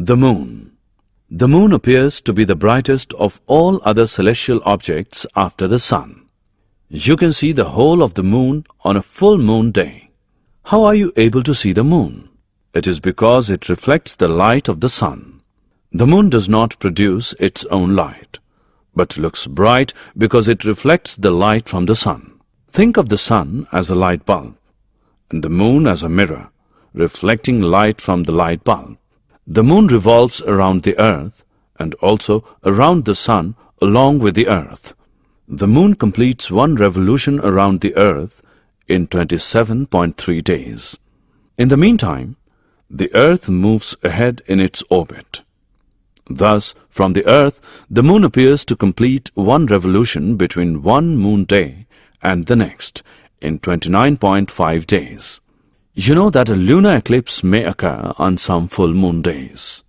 The moon. The moon appears to be the brightest of all other celestial objects after the sun. You can see the whole of the moon on a full moon day. How are you able to see the moon? It is because it reflects the light of the sun. The moon does not produce its own light, but looks bright because it reflects the light from the sun. Think of the sun as a light bulb, and the moon as a mirror, reflecting light from the light bulb. The moon revolves around the earth and also around the sun along with the earth. The moon completes one revolution around the earth in 27.3 days. In the meantime, the earth moves ahead in its orbit. Thus, from the earth, the moon appears to complete one revolution between one moon day and the next in 29.5 days. You know that a lunar eclipse may occur on some full moon days.